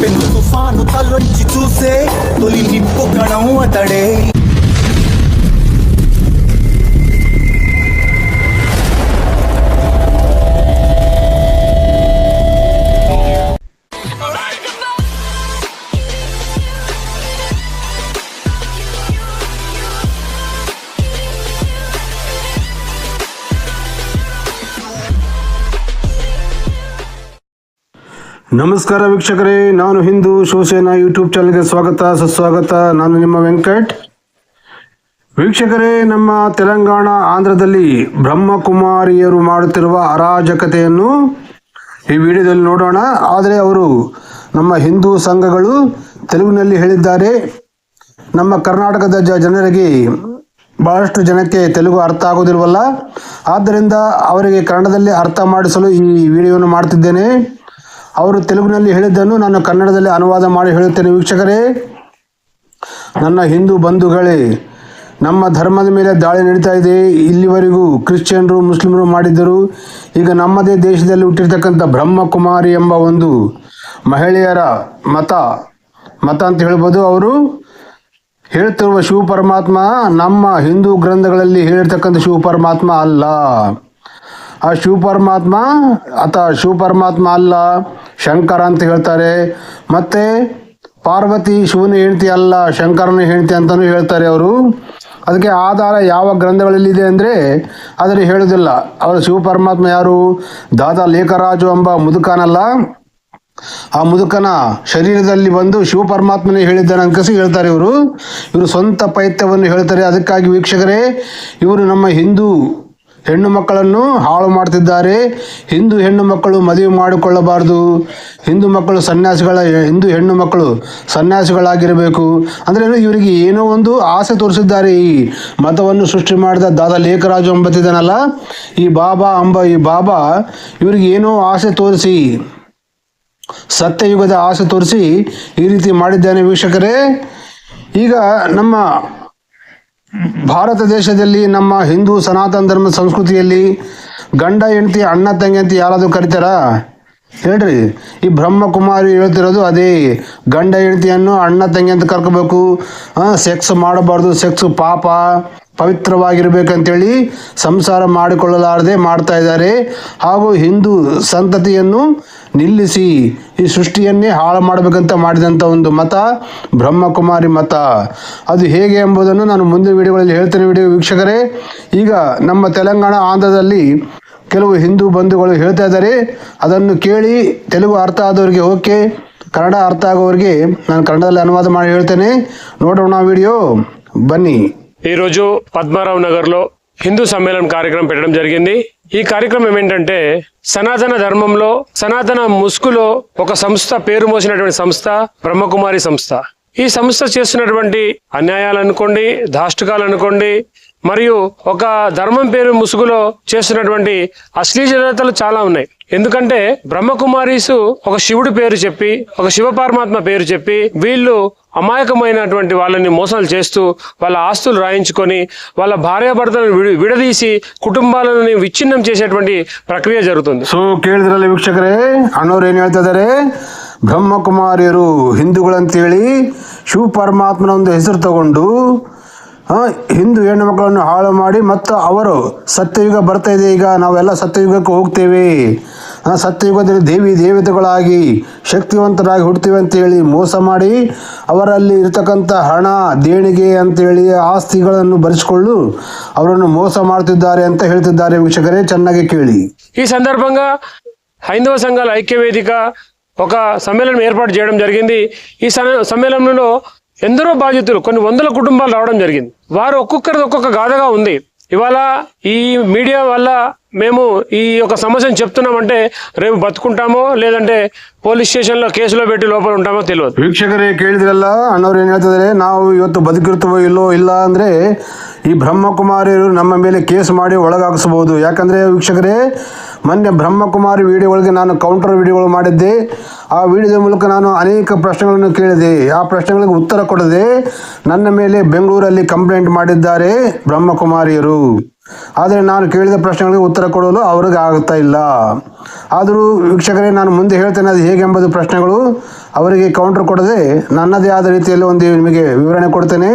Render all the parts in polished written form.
పెను తుఫాను తలొంచి చూసే తొలి నిప్పు కణం అతడే. ನಮಸ್ಕಾರ ವೀಕ್ಷಕರೇ, ನಾನು ಹಿಂದೂ ಶಿವಸೇನಾ ಯೂಟ್ಯೂಬ್ ಚಾನಲ್ಗೆ ಸ್ವಾಗತ ಸುಸ್ವಾಗತ. ನಾನು ನಿಮ್ಮ ವೆಂಕಟ್. ವೀಕ್ಷಕರೇ, ನಮ್ಮ ತೆಲಂಗಾಣ ಆಂಧ್ರದಲ್ಲಿ ಬ್ರಹ್ಮಕುಮಾರಿಯರು ಮಾಡುತ್ತಿರುವ ಅರಾಜಕತೆಯನ್ನು ಈ ವಿಡಿಯೋದಲ್ಲಿ ನೋಡೋಣ. ಆದರೆ ಅವರು ನಮ್ಮ ಹಿಂದೂ ಸಂಘಗಳು ತೆಲುಗಿನಲ್ಲಿ ಹೇಳಿದ್ದಾರೆ. ನಮ್ಮ ಕರ್ನಾಟಕದ ಜನರಿಗೆ ಬಹಳಷ್ಟು ಜನಕ್ಕೆ ತೆಲುಗು ಅರ್ಥ ಆಗೋದಿಲ್ವಲ್ಲ, ಆದ್ದರಿಂದ ಅವರಿಗೆ ಕನ್ನಡದಲ್ಲಿ ಅರ್ಥ ಮಾಡಿಸಲು ಈ ವಿಡಿಯೋವನ್ನು ಮಾಡ್ತಿದ್ದೇನೆ. ಅವರು ತೆಲುಗಿನಲ್ಲಿ ಹೇಳಿದ್ದನ್ನು ನಾನು ಕನ್ನಡದಲ್ಲಿ ಅನುವಾದ ಮಾಡಿ ಹೇಳುತ್ತೇನೆ. ವೀಕ್ಷಕರೇ, ನನ್ನ ಹಿಂದೂ ಬಂಧುಗಳೇ, ನಮ್ಮ ಧರ್ಮದ ಮೇಲೆ ದಾಳಿ ನಡೀತಾ ಇದೆ. ಇಲ್ಲಿವರೆಗೂ ಕ್ರಿಶ್ಚಿಯನ್ರು ಮುಸ್ಲಿಮರು ಮಾಡಿದ್ದರು. ಈಗ ನಮ್ಮದೇ ದೇಶದಲ್ಲಿ ಹುಟ್ಟಿರ್ತಕ್ಕಂಥ ಬ್ರಹ್ಮಕುಮಾರಿ ಎಂಬ ಒಂದು ಮಹಿಳೆಯರ ಮತ ಅಂತ ಹೇಳ್ಬೋದು. ಅವರು ಹೇಳ್ತಿರುವ ಶಿವ ಪರಮಾತ್ಮ ನಮ್ಮ ಹಿಂದೂ ಗ್ರಂಥಗಳಲ್ಲಿ ಹೇಳಿರ್ತಕ್ಕಂಥ ಶಿವ ಪರಮಾತ್ಮ ಅಲ್ಲ. ಆ ಶಿವ ಪರಮಾತ್ಮ ಅಲ್ಲ, ಶಂಕರ ಅಂತ ಹೇಳ್ತಾರೆ. ಮತ್ತೆ ಪಾರ್ವತಿ ಶಿವನ ಹೆಂಡತಿ ಅಲ್ಲ, ಶಂಕರನ ಹೆಂಡತಿ ಅಂತಲೂ ಹೇಳ್ತಾರೆ ಅವರು. ಅದಕ್ಕೆ ಆಧಾರ ಯಾವ ಗ್ರಂಥಗಳಲ್ಲಿದೆ ಅಂದರೆ ಅದರಲ್ಲಿ ಹೇಳೋದಿಲ್ಲ. ಅವರ ಶಿವ ಪರಮಾತ್ಮ ಯಾರು? ದಾದಾ ಲೇಖರಾಜು ಎಂಬ ಮುದುಕನಲ್ಲ, ಆ ಮುದುಕನ ಶರೀರದಲ್ಲಿ ಬಂದು ಶಿವ ಪರಮಾತ್ಮನೇ ಹೇಳಿದ್ದಾನೆ ಅನ್ಕಸಿ ಹೇಳ್ತಾರೆ ಇವರು ಸ್ವಂತ ಪೈತ್ಯವನ್ನು ಹೇಳ್ತಾರೆ. ಅದಕ್ಕಾಗಿ ವೀಕ್ಷಕರೇ, ಇವರು ನಮ್ಮ ಹಿಂದೂ ಹೆಣ್ಣು ಮಕ್ಕಳನ್ನು ಹಾಳು ಮಾಡ್ತಿದ್ದಾರೆ. ಹಿಂದೂ ಹೆಣ್ಣು ಮಕ್ಕಳು ಮದುವೆ ಮಾಡಿಕೊಳ್ಳಬಾರ್ದು. ಹಿಂದೂ ಹೆಣ್ಣು ಮಕ್ಕಳು ಸನ್ಯಾಸಿಗಳಾಗಿರಬೇಕು. ಅಂದರೆ ಇವರಿಗೆ ಏನೋ ಒಂದು ಆಸೆ ತೋರಿಸಿದ್ದಾರೆ. ಈ ಮತವನ್ನು ಸೃಷ್ಟಿ ಮಾಡಿದ ದಾದಾ ಲೇಖರಾಜು ಎಂಬತ್ತಿದ್ದಾನಲ್ಲ, ಈ ಬಾಬಾ ಇವರಿಗೆ ಏನೋ ಆಸೆ ತೋರಿಸಿ, ಸತ್ಯಯುಗದ ಆಸೆ ತೋರಿಸಿ ಈ ರೀತಿ ಮಾಡಿದ್ದಾನೆ. ವೀಕ್ಷಕರೇ, ಈಗ ನಮ್ಮ ಭಾರತ ದೇಶದಲ್ಲಿ, ನಮ್ಮ ಹಿಂದೂ ಸನಾತನ ಧರ್ಮ ಸಂಸ್ಕೃತಿಯಲ್ಲಿ ಗಂಡ ಹೆಂಡತಿ ಅಣ್ಣ ತಂಗಿ ಅಂತ ಯಾರಾದರೂ ಕರಿತಾರ ಹೇಳ್ರಿ? ಈ ಬ್ರಹ್ಮಕುಮಾರಿ ಹೇಳ್ತಿರೋದು ಅದೇ. ಗಂಡ ಹೆಂಡತಿಯನ್ನು ಅಣ್ಣ ತಂಗಿ ಅಂತ ಕರ್ಕೋಬೇಕು. ಸೆಕ್ಸ್ ಮಾಡಬಾರ್ದು, ಸೆಕ್ಸ್ ಪಾಪ, ಪವಿತ್ರವಾಗಿರ್ಬೇಕಂತೇಳಿ ಸಂಸಾರ ಮಾಡಿಕೊಳ್ಳಲಾರದೆ ಮಾಡ್ತಾ ಇದ್ದಾರೆ. ಹಾಗೂ ಹಿಂದೂ ಸಂತತಿಯನ್ನು ನಿಲ್ಲಿಸಿ ಈ ಸೃಷ್ಟಿಯನ್ನೇ ಹಾಳು ಮಾಡಬೇಕಂತ ಮಾಡಿದಂಥ ಒಂದು ಮತ ಬ್ರಹ್ಮಕುಮಾರಿ ಮತ. ಅದು ಹೇಗೆ ಎಂಬುದನ್ನು ನಾನು ಮುಂದಿನ ವಿಡಿಯೋಗಳಲ್ಲಿ ಹೇಳ್ತೇನೆ. ವೀಕ್ಷಕರೇ, ಈಗ ನಮ್ಮ ತೆಲಂಗಾಣ ಆಂಧ್ರದಲ್ಲಿ ಕೆಲವು ಹಿಂದೂ ಬಂಧುಗಳು ಹೇಳ್ತಾ ಇದ್ದಾರೆ. ಅದನ್ನು ಕೇಳಿ ತೆಲುಗು ಅರ್ಥ ಆದವರಿಗೆ ಓಕೆ, ಕನ್ನಡ ಅರ್ಥ ಆಗೋರಿಗೆ ನಾನು ಕನ್ನಡದಲ್ಲಿ ಅನುವಾದ ಮಾಡಿ ಹೇಳ್ತೇನೆ. ನೋಡೋಣ విడియో, బన్నీ. ఈరోజు పద్మారావు నగర్లో హిందూ సమ్మేళనం కార్యక్రమం పెట్టడం జరిగింది. ఈ కార్యక్రమం ఏంటంటే సనాతన ధర్మంలో, సనాతన ముసుగులో ఒక సంస్థ, పేరు మోసినటువంటి సంస్థ బ్రహ్మకుమారి సంస్థ. ఈ సంస్థ చేస్తున్నటువంటి అన్యాయాలు అనుకోండి, దాష్టికాలు అనుకోండి, మరియు ఒక ధర్మం పేరు ముసుగులో చేస్తున్నటువంటి అశ్లీలతలు చాలా ఉన్నాయి. ఎందుకంటే బ్రహ్మకుమారీసు ఒక శివుడి పేరు చెప్పి, ఒక శివ పరమాత్మ పేరు చెప్పి, వీళ్ళు అమాయకమైనటువంటి వాళ్ళని మోసాలు చేస్తూ వాళ్ళ ఆస్తులు రాయించుకొని వాళ్ళ భార్యాభర్తలను విడదీసి కుటుంబాలను విచ్ఛిన్నం చేసేటువంటి ప్రక్రియ జరుగుతుంది. ಸೊ ಕೇಳಿದ್ರಲ್ಲ ವೀಕ್ಷಕರೇ, ಅಣ್ಣವ್ರು ಏನ್ ಹೇಳ್ತಾ ಇದಾರೆ? ಬ್ರಹ್ಮಕುಮಾರಿಯರು ಹಿಂದೂಗಳಂತೇಳಿ ಶಿವ ಪರಮಾತ್ಮನ ಒಂದು ಹೆಸರು ತಗೊಂಡು ಹಿಂದೂ ಹೆಣ್ಣು ಮಕ್ಕಳನ್ನು ಹಾಳು ಮಾಡಿ, ಮತ್ತು ಅವರು ಸತ್ಯಯುಗ ಬರ್ತಾ ಇದೆ, ಈಗ ನಾವೆಲ್ಲ ಸತ್ಯಯುಗಕ್ಕೆ ಹೋಗ್ತೇವೆ, ಸತ್ಯಯುಗದಲ್ಲಿ ದೇವತೆಗಳಾಗಿ ಶಕ್ತಿವಂತರಾಗಿ ಹುಡ್ತೀವಿ ಅಂತೇಳಿ ಮೋಸ ಮಾಡಿ ಅವರಲ್ಲಿ ಇರತಕ್ಕಂಥ ಹಣ, ದೇಣಿಗೆ ಅಂತೇಳಿ ಆಸ್ತಿಗಳನ್ನು ಬರೆಸಿಕೊಳ್ಳು ಅವರನ್ನು ಮೋಸ ಮಾಡ್ತಿದ್ದಾರೆ ಅಂತ ಹೇಳ್ತಿದ್ದಾರೆ. ವೀಕ್ಷಕರೇ, ಚೆನ್ನಾಗಿ ಕೇಳಿ. ఈ సందర్భంగా హైందవ సంఘాల ఐక్య వేదిక ఒక సమ్మేళనం ఏర్పాటు చేయడం జరిగింది. ఈ సమ్మేళనంలో ఎందరో బాధితులు, కొన్ని వందల కుటుంబాలు రావడం జరిగింది. వారు ఒక్కొక్కరిది ఒక్కొక్క గాథగా ఉంది. ఇవాళ ఈ మీడియా వల్ల మేము ఈ యొక్క సమస్యను చెప్తున్నామంటే రేపు బతుకుంటామో లేదంటే ಪೊಲೀಸ್ ಸ್ಟೇಷನ್లో ಕೇಸುలో పెట్టి లోపల ఉంటామೋ తెలియదు. ವೀಕ್ಷಕರೇ, ಕೇಳಿದ್ರಲ್ಲ, ಅಣ್ಣವ್ರು ಏನು ಹೇಳ್ತಿದ್ದಾರೆ? ನಾವು ಇವತ್ತು ಬದುಕಿರ್ತೀವೋ ಇಲ್ಲ ಅಂದರೆ ಈ ಬ್ರಹ್ಮಕುಮಾರಿಯರು ನಮ್ಮ ಮೇಲೆ ಕೇಸ್ ಮಾಡಿ ಒಳಗಾಗಿಸಬಹುದು. ಯಾಕಂದರೆ ವೀಕ್ಷಕರೇ, ಮೊನ್ನೆ ಬ್ರಹ್ಮಕುಮಾರಿ ವಿಡಿಯೋಗಳಿಗೆ ನಾನು ಕೌಂಟರ್ ವಿಡಿಯೋಗಳು ಮಾಡಿದ್ದೆ. ಆ ವಿಡಿಯೋದ ಮೂಲಕ ನಾನು ಅನೇಕ ಪ್ರಶ್ನೆಗಳನ್ನು ಕೇಳಿದೆ. ಆ ಪ್ರಶ್ನೆಗಳಿಗೆ ಉತ್ತರ ಕೊಡದೆ ನನ್ನ ಮೇಲೆ ಬೆಂಗಳೂರಲ್ಲಿ ಕಂಪ್ಲೇಂಟ್ ಮಾಡಿದ್ದಾರೆ ಬ್ರಹ್ಮಕುಮಾರಿಯರು. ಆದರೆ ನಾನು ಕೇಳಿದ ಪ್ರಶ್ನೆಗಳಿಗೆ ಉತ್ತರ ಕೊಡಲು ಅವ್ರಿಗೆ ಆಗ್ತಾ ಇಲ್ಲ. ಆದರೂ ವೀಕ್ಷಕರೇ, ನಾನು ಮುಂದೆ ಹೇಳ್ತೇನೆ ಅದು ಹೇಗೆ ಎಂಬುದು ಪ್ರಶ್ನೆಗಳು. ಅವರಿಗೆ ಕೌಂಟರ್ ಕೊಡದೆ ನನ್ನದೇ ಆದ ರೀತಿಯಲ್ಲಿ ಒಂದು ನಿಮಗೆ ವಿವರಣೆ ಕೊಡ್ತೇನೆ.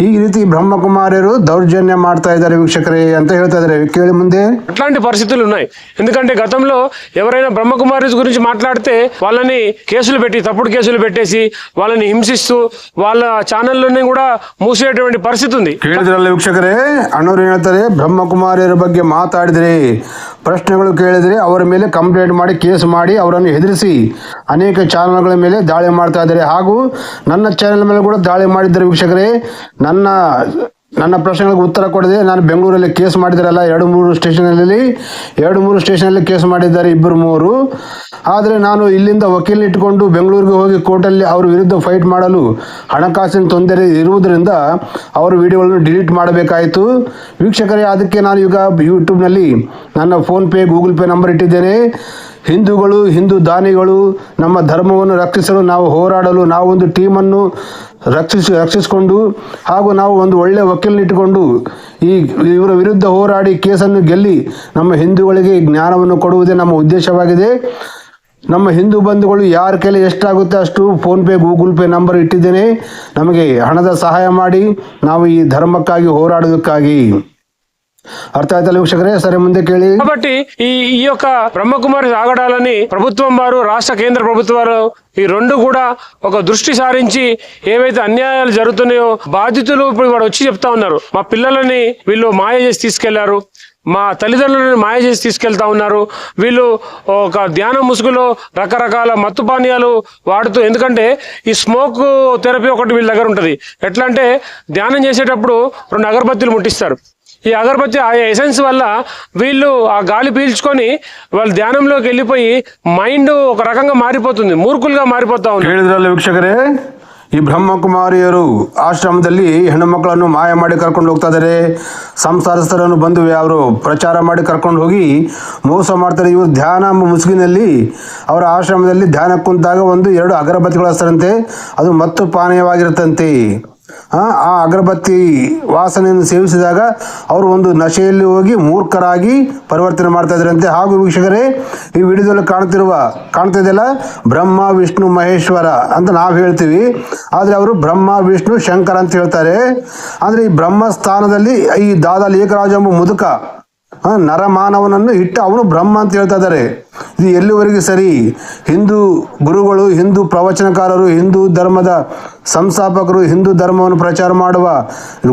ಈ ರೀತಿ బ్రహ్మకుమారియరు దౌర్జన్య ಮಾಡ್ತಾ ಇದ್ದಾರೆ ವೀಕ್ಷಕರೇ ಅಂತ ಹೇಳ್ತಾ ಇದ್ದಾರೆ. ಕೇಳಿ ಮುಂದೆ. అట్లాంటి పరిస్థితులు ఉన్నాయి. ఎందుకంటే గతంలో ఎవరైనా బ్రహ్మకుమారి గురించి మాట్లాడితే వాళ్ళని కేసులు పెట్టి తప్పుడు కేసులు పెట్టేసి వాళ్ళని హింసిస్తూ వాళ్ళ ఛానల్లోనే కూడా మూసేటువంటి పరిస్థితి ఉంది. ಕೇಳಿದ್ರಲ್ಲ ವೀಕ್ಷಕರೇ, ಅಣ್ಣವ್ರು ಹೇಳ್ತಾರೆ ಬ್ರಹ್ಮಕುಮಾರಿಯರ ಬಗ್ಗೆ ಮಾತಾಡಿದ್ರೆ, ಪ್ರಶ್ನೆಗಳು ಕೇಳಿದ್ರೆ ಅವರ ಮೇಲೆ ಕಂಪ್ಲೇಂಟ್ ಮಾಡಿ ಕೇಸ್ ಮಾಡಿ ಅವರನ್ನು ಹೆದರಿಸಿ ಅನೇಕ ಚಾನಲ್ಗಳ ಮೇಲೆ ದಾಳಿ ಮಾಡ್ತಾ ಇದ್ದಾರೆ. ಹಾಗೂ ನನ್ನ ಚಾನೆಲ್ ಮೇಲೆ ಕೂಡ ದಾಳಿ ಮಾಡಿದ್ದಾರೆ ವೀಕ್ಷಕರೇ. ನನ್ನ ಪ್ರಶ್ನೆಗಳಿಗೆ ಉತ್ತರ ಕೊಡದೆ ನಾನು ಬೆಂಗಳೂರಲ್ಲಿ ಕೇಸ್ ಮಾಡಿದಾರಲ್ಲ, 2-3 ಸ್ಟೇಷನಲ್ಲಿ ಕೇಸ್ ಮಾಡಿದ್ದಾರೆ, 2-3. ಆದರೆ ನಾನು ಇಲ್ಲಿಂದ ವಕೀಲ ಇಟ್ಟುಕೊಂಡು ಬೆಂಗಳೂರಿಗೆ ಹೋಗಿ ಕೋರ್ಟಲ್ಲಿ ಅವ್ರ ವಿರುದ್ಧ ಫೈಟ್ ಮಾಡಲು ಹಣಕಾಸಿನ ತೊಂದರೆ ಇರುವುದರಿಂದ ಅವರ ವಿಡಿಯೋಗಳನ್ನು ಡಿಲೀಟ್ ಮಾಡಬೇಕಾಯಿತು ವೀಕ್ಷಕರೇ. ಅದಕ್ಕೆ ನಾನು ಈಗ ಯೂಟ್ಯೂಬ್ನಲ್ಲಿ ನನ್ನ ಫೋನ್ಪೇ, ಗೂಗಲ್ ಪೇ ನಂಬರ್ ಇಟ್ಟಿದ್ದೇನೆ. ಹಿಂದೂಗಳು, ಹಿಂದೂ ದಾನಿಗಳು ನಮ್ಮ ಧರ್ಮವನ್ನು ರಕ್ಷಿಸಲು ನಾವು ಹೋರಾಡಲು ನಾವು ಒಂದು ಟೀಮನ್ನು ರಕ್ಷಿಸಿಕೊಂಡು ಹಾಗೂ ನಾವು ಒಂದು ಒಳ್ಳೆಯ ವಕೀಲನಿಟ್ಟುಕೊಂಡು ಇವರ ವಿರುದ್ಧ ಹೋರಾಡಿ ಕೇಸನ್ನು ಗೆಲ್ಲಿ ನಮ್ಮ ಹಿಂದೂಗಳಿಗೆ ಜ್ಞಾನವನ್ನು ಕೊಡುವುದೇ ನಮ್ಮ ಉದ್ದೇಶವಾಗಿದೆ. ನಮ್ಮ ಹಿಂದೂ ಬಂಧುಗಳು ಯಾರ ಕೈಲಿ ಎಷ್ಟಾಗುತ್ತೆ ಅಷ್ಟು ಫೋನ್ಪೇ, ಗೂಗಲ್ ಪೇ ನಂಬರ್ ಇಟ್ಟಿದ್ದೇನೆ. ನಮಗೆ ಹಣದ ಸಹಾಯ ಮಾಡಿ ನಾವು ಈ ಧರ್ಮಕ್ಕಾಗಿ ಹೋರಾಡೋದಕ್ಕಾಗಿ. అర్థ అవుతుంది వీక్షకరే. సరే ముందే కేಳಿ. కాబట్టి ఈ యొక్క బ్రహ్మకుమారి ఆగడాలని ప్రభుత్వం వారు, రాష్ట్ర కేంద్ర ప్రభుత్వాలు ఈ రెండు కూడా ఒక దృష్టి సారించి ఏవైతే అన్యాయాలు జరుగుతున్నాయో బాధితులు ఇప్పుడు వాడు వచ్చి చెప్తా ఉన్నారు, మా పిల్లలని వీళ్ళు మాయ చేసి తీసుకెళ్లారు, మా తల్లిదండ్రులను మాయ చేసి తీసుకెళ్తా ఉన్నారు, వీళ్ళు ఒక ధ్యాన ముసుగులో రకరకాల మత్తు పానీయాలు వాడుతూ. ఎందుకంటే ఈ స్మోక్ థెరపీ ఒకటి వీళ్ళ దగ్గర ఉంటుంది. ఎట్లా అంటే ధ్యానం చేసేటప్పుడు 2 అగరబత్తీలు ముట్టిస్తారు. ఈ అగరబత్తి ఆ ఎసెన్స్ వల్ల వీళ్ళు ఆ గాలి పీల్చుకొని వాళ్ళ ధ్యానంలోకి వెళ్ళిపోయి మైండ్ ఒక రకంగా మారిపోతుంది, మూర్ఖులుగా మారిపోతా ఉంది. ಹೇಳಿದ್ರಲ್ಲ ವೀಕ್ಷಕರೇ, ಈ ಬ್ರಹ್ಮಕುಮಾರಿಯರು ಆಶ್ರಮದಲ್ಲಿ ಹೆಣ್ಣು ಮಕ್ಕಳನ್ನು ಮಾಯ ಮಾಡಿ ಕರ್ಕೊಂಡು ಹೋಗ್ತಾ ಇದ್ದಾರೆ. ಸಂಸಾರಸ್ಥರನ್ನು ಬಂದು ಅವರು ಪ್ರಚಾರ ಮಾಡಿ ಕರ್ಕೊಂಡು ಹೋಗಿ ಮೋಸ ಮಾಡ್ತಾರೆ. ಇವರು ಧ್ಯಾನ ಮುಸುಗಿನಲ್ಲಿ ಅವರ ಆಶ್ರಮದಲ್ಲಿ ಧ್ಯಾನ ಕುಂತಾಗ 1-2 ಅಗರಬತ್ತಿಗಳು ಹಚ್ತಾರಂತೆ. ಅದು ಮತ್ತು ಪಾನೀಯವಾಗಿರುತ್ತಂತೆ. ಆ ಅಗರಬತ್ತಿ ವಾಸನೆಯನ್ನು ಸೇವಿಸಿದಾಗ ಅವರು ಒಂದು ನಶೆಯಲ್ಲಿ ಹೋಗಿ ಮೂರ್ಖರಾಗಿ ಪರಿವರ್ತನೆ ಮಾಡ್ತಾ ಇದ್ರಂತೆ. ಹಾಗೂ ವೀಕ್ಷಕರೇ, ಈ ವಿಡಿಯೋದಲ್ಲಿ ಕಾಣ್ತಾ ಇದೆಯಲ್ಲ, ಬ್ರಹ್ಮ ವಿಷ್ಣು ಮಹೇಶ್ವರ ಅಂತ ನಾವು ಹೇಳ್ತೀವಿ, ಆದರೆ ಅವರು ಬ್ರಹ್ಮ ವಿಷ್ಣು ಶಂಕರ ಅಂತ ಹೇಳ್ತಾರೆ. ಅಂದರೆ ಈ ಬ್ರಹ್ಮ ಸ್ಥಾನದಲ್ಲಿ ಈ ದಾದಾ ಲೇಖರಾಜ ಎಂಬ ಮುದುಕ ನರಮಾನವನನ್ನು ಇಟ್ಟು ಅವನು ಬ್ರಹ್ಮ ಅಂತ ಹೇಳ್ತಾ ಇದ್ದಾರೆ. ಇದು ಎಲ್ಲಿವರೆಗೆ ಸರಿ? ಹಿಂದೂ ಗುರುಗಳು, ಹಿಂದೂ ಪ್ರವಚನಕಾರರು, ಹಿಂದೂ ಧರ್ಮದ ಸಂಸ್ಥಾಪಕರು, ಹಿಂದೂ ಧರ್ಮವನ್ನು ಪ್ರಚಾರ ಮಾಡುವ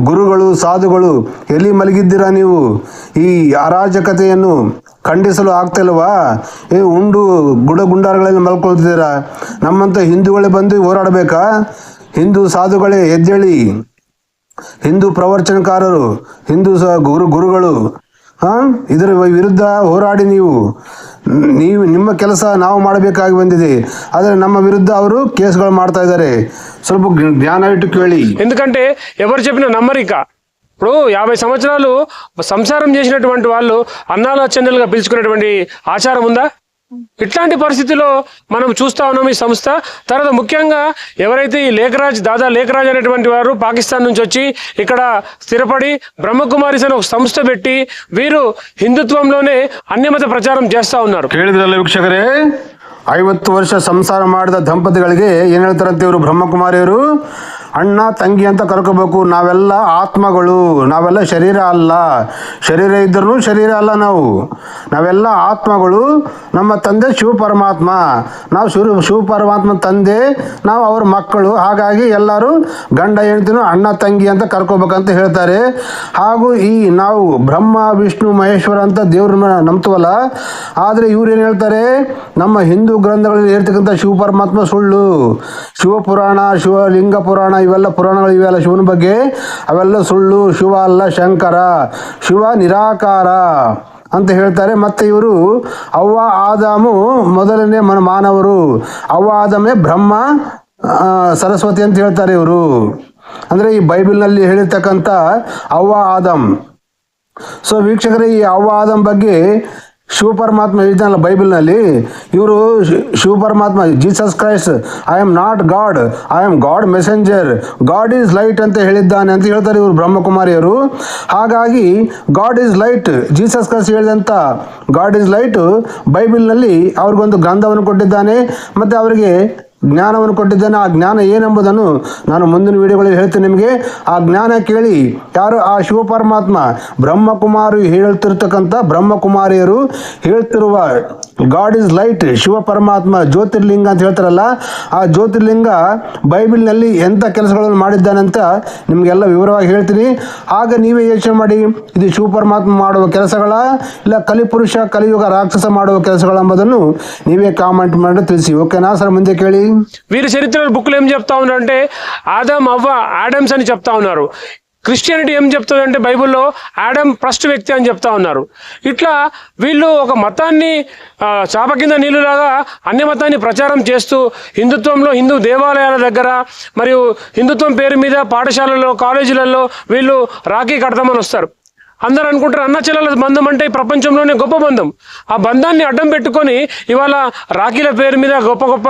ಗುರುಗಳು, ಸಾಧುಗಳು ಎಲ್ಲಿ ಮಲಗಿದ್ದೀರಾ ನೀವು? ಈ ಅರಾಜಕತೆಯನ್ನು ಖಂಡಿಸಲು ಆಗ್ತಿಲ್ವಾ? ಉಂಡು ಗುಂಡಾರಗಳಲ್ಲಿ ಮಲ್ಕೊಳ್ತಿದ್ದೀರಾ? ನಮ್ಮಂಥ ಹಿಂದೂಗಳೇ ಬಂದು ಹೋರಾಡಬೇಕಾ? ಹಿಂದೂ ಸಾಧುಗಳೇ ಎದ್ದೇಳಿ, ಹಿಂದೂ ಪ್ರವಚನಕಾರರು, ಹಿಂದೂ ಗುರುಗಳು ಇದರ ವಿರುದ್ಧ ಹೋರಾಡಿ. ನಿಮ್ಮ ಕೆಲಸ ನಾವು ಮಾಡಬೇಕಾಗಿ ಬಂದಿದೆ, ಆದರೆ ನಮ್ಮ ವಿರುದ್ಧ ಅವರು ಕೇಸ್ಗಳು ಮಾಡ್ತಾ ಇದ್ದಾರೆ. ಸ್ವಲ್ಪ ಜ್ಞಾನ ಇಟ್ಟು ಕೇಳಿ. ఎందుకంటే ఎవరు చెప్పినా నమ్మరిక. ఇప్పుడు 50 సంవత్సరాలు సంసారం చేసినటువంటి వాళ్ళు అన్నాల చెన్నెలుగా పిలుచుకునేటువంటి ఆచారం ఉందా? ఇట్లాంటి పరిస్థితిలో మనం చూస్తా ఉన్నాం ఈ సంస్థ. తర్వాత ముఖ్యంగా ఎవరైతే ఈ దాదా లేఖరాజ్ అనేటువంటి వారు పాకిస్తాన్ నుంచి వచ్చి ఇక్కడ స్థిరపడి బ్రహ్మకుమారిస్ అనే ఒక సంస్థ పెట్టి వీరు హిందుత్వంలోనే అన్యమత ప్రచారం చేస్తా ఉన్నారు. ಕೇಳಿದ್ರಲ್ಲ ವೀಕ್ಷಕರೇ, 50 ವರ್ಷ ಸಂಸಾರ ಮಾಡಿದ ದಂಪತಿಗಳಿಗೆ ಏನು ಹೇಳ್ತಾರಂತೆ ಇವರು ಬ್ರಹ್ಮಕುಮಾರಿಯರು? ಅಣ್ಣ ತಂಗಿ ಅಂತ ಕರ್ಕೋಬೇಕು. ನಾವೆಲ್ಲ ಆತ್ಮಗಳು, ನಾವೆಲ್ಲ ಶರೀರ ಅಲ್ಲ. ಶರೀರ ಇದ್ರೂ ಶರೀರ ಅಲ್ಲ. ನಾವೆಲ್ಲ ಆತ್ಮಗಳು. ನಮ್ಮ ತಂದೆ ಶಿವ ಪರಮಾತ್ಮ, ನಾವು ಶಿವ ಪರಮಾತ್ಮ ತಂದೆ, ನಾವು ಅವ್ರ ಮಕ್ಕಳು. ಹಾಗಾಗಿ ಎಲ್ಲರೂ ಗಂಡ ಹೆಂಡ್ತಿನೂ ಅಣ್ಣ ತಂಗಿ ಅಂತ ಕರ್ಕೋಬೇಕಂತ ಹೇಳ್ತಾರೆ. ಹಾಗೂ ನಾವು ಬ್ರಹ್ಮ ವಿಷ್ಣು ಮಹೇಶ್ವರ ಅಂತ ದೇವ್ರನ್ನ ನಂಬ್ತೀವಲ್ಲ, ಆದರೆ ಇವ್ರು ಏನು ಹೇಳ್ತಾರೆ? ನಮ್ಮ ಹಿಂದೂ ಗ್ರಂಥಗಳಲ್ಲಿ ಇರ್ತಕ್ಕಂಥ ಶಿವ ಪರಮಾತ್ಮ ಸುಳ್ಳು. ಶಿವಪುರಾಣ, ಶಿವಲಿಂಗ ಪುರಾಣ, ಇವೆಲ್ಲ ಪುರಾಣಗಳು ಇವೆಲ್ಲ ಶಿವನ ಬಗ್ಗೆ, ಅವೆಲ್ಲ ಸುಳ್ಳು. ಶಿವ ಅಲ್ಲ, ಶಂಕರ. ಶಿವ ನಿರಾಕಾರ ಅಂತ ಹೇಳ್ತಾರೆ. ಮತ್ತೆ ಇವರು ಅವ್ವ ಆದಾಮು ಮೊದಲನೇ ಮಾನವರು, ಅವ್ವ ಆದಾಮೇ ಬ್ರಹ್ಮ ಸರಸ್ವತಿ ಅಂತ ಹೇಳ್ತಾರೆ ಇವರು. ಅಂದರೆ ಈ ಬೈಬಲ್ನಲ್ಲಿ ಹೇಳಿರ್ತಕ್ಕಂಥ ಅವ್ವ ಆದಮ್. ಸೊ ವೀಕ್ಷಕರೇ, ಈ ಅವ್ವ ಆದಮ್ ಬಗ್ಗೆ ಶಿವ ಪರಮಾತ್ಮ ಹೇಳಿದ್ದಾನಲ್ಲ ಬೈಬಲ್ನಲ್ಲಿ, ಇವರು ಶಿವ ಪರಮಾತ್ಮ Jesus Christ, I am not god, I am god messenger, god is light ಅಂತ ಹೇಳಿದ್ದಾನೆ ಅಂತ ಹೇಳ್ತಾರೆ ಇವರು ಬ್ರಹ್ಮಕುಮಾರಿಯರು. ಹಾಗಾಗಿ god is light, Jesus Christ ಹೇಳಿದಂಥ ಗಾಡ್ ಈಸ್ ಲೈಟ್ ಬೈಬಲ್ನಲ್ಲಿ ಅವ್ರಿಗೊಂದು ಗ್ರಂಥವನ್ನು ಕೊಟ್ಟಿದ್ದಾನೆ. ಮತ್ತು ಅವರಿಗೆ ಜ್ಞಾನವನ್ನು ಕೊಟ್ಟಿದ್ದಾನೆ. ಆ ಜ್ಞಾನ ಏನೆಂಬುದನ್ನು ನಾನು ಮುಂದಿನ ವಿಡಿಯೋಗಳಲ್ಲಿ ಹೇಳ್ತೇನೆ ನಿಮಗೆ. ಆ ಜ್ಞಾನ ಕೇಳಿ ಯಾರು ಆ ಶಿವ ಪರಮಾತ್ಮ ಬ್ರಹ್ಮಕುಮಾರಿ ಹೇಳ್ತಿರ್ತಕ್ಕಂಥ ಬ್ರಹ್ಮಕುಮಾರಿಯರು ಹೇಳ್ತಿರುವ ಗಾಡ್ ಇಸ್ ಲೈಟ್, ಶಿವ ಪರಮಾತ್ಮ ಜ್ಯೋತಿರ್ಲಿಂಗ ಅಂತ ಹೇಳ್ತಾರಲ್ಲ, ಆ ಜ್ಯೋತಿರ್ಲಿಂಗ ಬೈಬಲ್ನಲ್ಲಿ ಎಂಥ ಕೆಲಸಗಳನ್ನು ಮಾಡಿದ್ದಾನೆ ಅಂತ ನಿಮಗೆಲ್ಲ ವಿವರವಾಗಿ ಹೇಳ್ತೀನಿ. ಆಗ ನೀವೇ ಯೋಚನೆ ಮಾಡಿ, ಇದು ಶಿವ ಪರಮಾತ್ಮ ಮಾಡುವ ಕೆಲಸಗಳ ಇಲ್ಲ ಕಲಿಪುರುಷ ಕಲಿಯುಗ ರಾಕ್ಷಸ ಮಾಡುವ ಕೆಲಸಗಳ ಎಂಬುದನ್ನು ನೀವೇ కామెంట్ ಮಾಡಿ ತಿಳಿಸಿ. ఓకేనా సార్? ముందే కేಳಿ వీరి చరిత్రలో బుక్లు ఏం చెప్తా ఉన్నారంటే ఆదమ్ అవ్వ ఆడమ్స్ అని చెప్తా ఉన్నారు. క్రిస్టియానిటీ ఏం చెప్తుందంటే బైబిల్లో ఆడమ్ ఫస్ట్ వ్యక్తి అని చెప్తా ఉన్నారు. ఇట్లా వీళ్ళు ఒక మతాన్ని చాప కింద నీళ్ళులాగా అన్య మతాన్ని ప్రచారం చేస్తూ హిందుత్వంలో హిందూ దేవాలయాల దగ్గర మరియు హిందుత్వం పేరు మీద పాఠశాలలో కాలేజీలలో వీళ్ళు రాఖీ కడతామని వస్తారు. అందరూ అనుకుంటారు అన్న చెల్లెల బంధం అంటే ప్రపంచంలోనే గొప్ప బంధం. ఆ బంధాన్ని అడ్డం పెట్టుకొని ఇవాళ రాఖీల పేరు మీద గొప్ప గొప్ప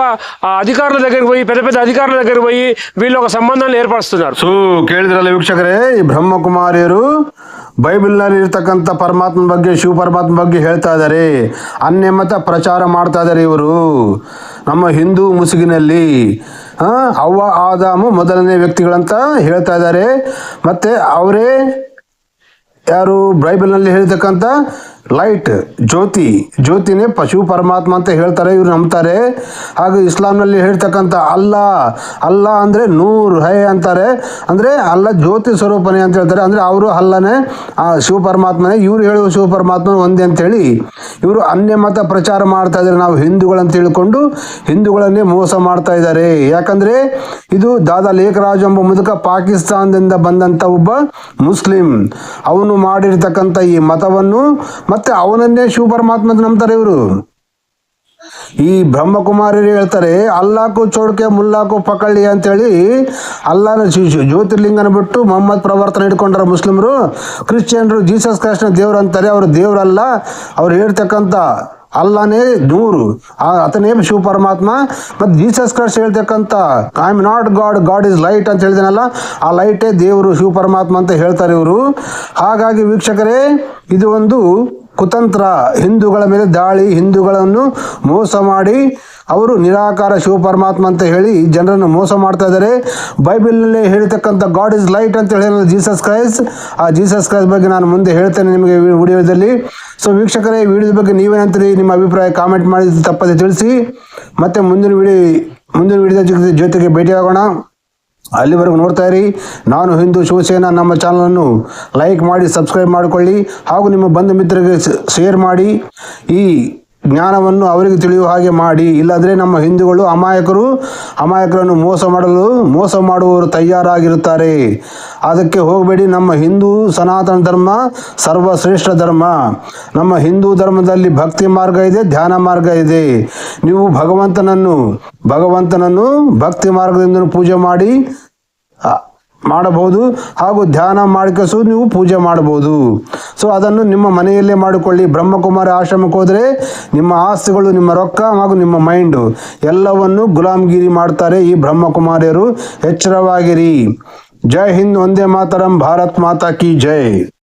అధికారుల దగ్గరికి పోయి పెద్ద పెద్ద అధికారుల దగ్గరికి పోయి వీళ్ళు ఒక సంబంధాన్ని ఏర్పరుస్తున్నారు. ಸೊ ಕೇಳಿದ್ರಲ್ಲ ವೀಕ್ಷಕರೇ, ಈ ಬ್ರಹ್ಮಕುಮಾರಿಯರು ಬೈಬಲ್ನಲ್ಲಿ ಇರ್ತಕ್ಕಂಥ ಪರಮಾತ್ಮ ಬಗ್ಗೆ ಶಿವ ಪರಮಾತ್ಮ ಬಗ್ಗೆ ಹೇಳ್ತಾ ಇದ್ದಾರೆ. ಅನ್ಯಮತ ಪ್ರಚಾರ ಮಾಡ್ತಾ ಇದ್ದಾರೆ ಇವರು ನಮ್ಮ ಹಿಂದೂ ಮುಸುಗಿನಲ್ಲಿ. ಅವ್ವ ಆದಾಮು ಮೊದಲನೇ ವ್ಯಕ್ತಿಗಳಂತ ಹೇಳ್ತಾ ಇದ್ದಾರೆ. ಮತ್ತೆ ಅವರೇ ಯಾರು ಬೈಬಲ್ನಲ್ಲಿ ಹೇಳ್ತಕ್ಕಂಥ ಲೈಟ್ ಜ್ಯೋತಿನೇ ಶಿವ ಪರಮಾತ್ಮ ಅಂತ ಹೇಳ್ತಾರೆ, ಇವ್ರು ನಂಬ್ತಾರೆ. ಹಾಗೂ ಇಸ್ಲಾಂನಲ್ಲಿ ಹೇಳ್ತಕ್ಕಂಥ ಅಲ್ಲಾ ಅಂದರೆ ನೂರ್ ಹೈ ಅಂತಾರೆ, ಅಂದರೆ ಅಲ್ಲ ಜ್ಯೋತಿ ಸ್ವರೂಪನೇ ಅಂತ ಹೇಳ್ತಾರೆ. ಅಂದರೆ ಅವರು ಅಲ್ಲನೇ ಆ ಶಿವ ಪರಮಾತ್ಮನೇ, ಇವ್ರು ಹೇಳುವ ಶಿವ ಪರಮಾತ್ಮ ಒಂದೇ ಅಂತೇಳಿ ಇವರು ಅನ್ಯಮತ ಪ್ರಚಾರ ಮಾಡ್ತಾ ಇದ್ದಾರೆ. ನಾವು ಹಿಂದೂಗಳಂತ ತಿಳ್ಕೊಂಡು ಹಿಂದೂಗಳನ್ನೇ ಮೋಸ ಮಾಡ್ತಾ ಇದ್ದಾರೆ. ಯಾಕಂದರೆ ಇದು ದಾದಾ ಲೇಖರಾಜ್ ಎಂಬ ಮೂಲಕ ಪಾಕಿಸ್ತಾನದಿಂದ ಬಂದಂಥ ಒಬ್ಬ ಮುಸ್ಲಿಂ, ಅವನು ಮಾಡಿರ್ತಕ್ಕಂಥ ಈ ಮತವನ್ನು ಮತ್ತೆ ಅವನನ್ನೇ ಶಿವ ಪರಮಾತ್ಮ ಅಂತ ನಂಬ್ತಾರೆ ಇವರು. ಈ ಬ್ರಹ್ಮಕುಮಾರಿಯರು ಹೇಳ್ತಾರೆ ಅಲ್ಲಾಕು ಚೋಡ್ಕೆ ಮುಲ್ಲಾಕು ಪಕಳ್ಳಿ ಅಂತೇಳಿ ಅಲ್ಲಾನ ಜ್ಯೋತಿರ್ಲಿಂಗನ ಬಿಟ್ಟು ಮೊಹಮ್ಮದ್ ಪ್ರವರ್ತನೆ ಇಟ್ಕೊಂಡ್ರ ಮುಸ್ಲಿಮರು. ಕ್ರಿಶ್ಚಿಯನ್ರು ಜೀಸಸ್ ಕ್ರೈಸ್ಟ್ನ ದೇವ್ರು ಅಂತಾರೆ. ಅವರು ದೇವ್ರಲ್ಲ, ಅವ್ರು ಹೇಳ್ತಕ್ಕಂಥ ಅಲ್ಲಾನೇ ನೂರು, ಆತನೇ ಶಿವ ಪರಮಾತ್ಮ. ಮತ್ತು ಜೀಸಸ್ ಕ್ರೈಸ್ಟ್ ಹೇಳ್ತಕ್ಕಂಥ I am not god is light ಅಂತ ಹೇಳಿದನಲ್ಲ, ಆ ಲೈಟೇ ದೇವರು ಶಿವ ಪರಮಾತ್ಮ ಅಂತ ಹೇಳ್ತಾರೆ ಇವರು. ಹಾಗಾಗಿ ವೀಕ್ಷಕರೇ, ಇದು ಒಂದು ಕುತಂತ್ರ, ಹಿಂದೂಗಳ ಮೇಲೆ ದಾಳಿ, ಹಿಂದೂಗಳನ್ನು ಮೋಸ ಮಾಡಿ ಅವರು ನಿರಾಕಾರ ಶಿವ ಪರಮಾತ್ಮ ಅಂತ ಹೇಳಿ ಜನರನ್ನು ಮೋಸ ಮಾಡ್ತಾ ಇದ್ದಾರೆ. ಬೈಬಲ್ನಲ್ಲಿ ಹೇಳ್ತಕ್ಕಂಥ ಗಾಡ್ ಇಸ್ ಲೈಟ್ ಅಂತ ಹೇಳಿ ಜೀಸಸ್ ಕ್ರೈಸ್ಟ್, ಆ ಜೀಸಸ್ ಕ್ರೈಸ್ಟ್ ಬಗ್ಗೆ ನಾನು ಮುಂದೆ ಹೇಳ್ತೇನೆ ನಿಮಗೆ ವಿಡಿಯೋದಲ್ಲಿ. ಸೊ ವೀಕ್ಷಕರೇ, ಈ ವಿಡಿಯೋದ ಬಗ್ಗೆ ನೀವೇನಂತೀರಿ, ನಿಮ್ಮ ಅಭಿಪ್ರಾಯ ಕಾಮೆಂಟ್ ಮಾಡಿ ತಪ್ಪದೆ ತಿಳಿಸಿ. ಮತ್ತೆ ಮುಂದಿನ ವಿಡಿಯೋದ ಜೊತೆಗೆ ಭೇಟಿಯಾಗೋಣ. ಅಲ್ಲಿವರೆಗೂ ನೋಡ್ತಾ ಇರಿ ನಾನು ಹಿಂದೂ ಶಿವಸೇನಾ. ನಮ್ಮ ಚಾನಲನ್ನು ಲೈಕ್ ಮಾಡಿ ಸಬ್ಸ್ಕ್ರೈಬ್ ಮಾಡಿಕೊಳ್ಳಿ, ಹಾಗೂ ನಿಮ್ಮ ಬಂಧು ಮಿತ್ರರಿಗೆ ಶೇರ್ ಮಾಡಿ. ಈ ಜ್ಞಾನವನ್ನು ಅವರಿಗೆ ತಿಳಿಯುವ ಹಾಗೆ ಮಾಡಿ. ಇಲ್ಲಾಂದರೆ ನಮ್ಮ ಹಿಂದೂಗಳು ಅಮಾಯಕರನ್ನು ಮೋಸ ಮಾಡುವವರು ತಯಾರಾಗಿರುತ್ತಾರೆ. ಅದಕ್ಕೆ ಹೋಗಬೇಡಿ. ನಮ್ಮ ಹಿಂದೂ ಸನಾತನ ಧರ್ಮ ಸರ್ವಶ್ರೇಷ್ಠ ಧರ್ಮ. ನಮ್ಮ ಹಿಂದೂ ಧರ್ಮದಲ್ಲಿ ಭಕ್ತಿ ಮಾರ್ಗ ಇದೆ, ಧ್ಯಾನ ಮಾರ್ಗ ಇದೆ. ನೀವು ಭಗವಂತನನ್ನು ಭಕ್ತಿ ಮಾರ್ಗದಿಂದ ಪೂಜೆ ಮಾಡಬಹುದು, ಹಾಗೂ ಧ್ಯಾನ ಮಾಡಿಕಸು ನೀವು ಪೂಜೆ ಮಾಡಬಹುದು. ಸೊ ಅದನ್ನು ನಿಮ್ಮ ಮನೆಯಲ್ಲೇ ಮಾಡಿಕೊಳ್ಳಿ. ಬ್ರಹ್ಮಕುಮಾರಿ ಆಶ್ರಮಕ್ಕೆ ಹೋದರೆ ನಿಮ್ಮ ಆಸ್ತಿಗಳು, ನಿಮ್ಮ ರೊಕ್ಕ ಹಾಗೂ ನಿಮ್ಮ ಮೈಂಡು ಎಲ್ಲವನ್ನು ಗುಲಾಮ್ಗಿರಿ ಮಾಡ್ತಾರೆ ಈ ಬ್ರಹ್ಮಕುಮಾರಿಯರು. ಎಚ್ಚರವಾಗಿರಿ. ಜೈ ಹಿಂದ್, ವಂದೇ ಮಾತರಂ, ಭಾರತ್ ಮಾತಾ ಕಿ ಜೈ.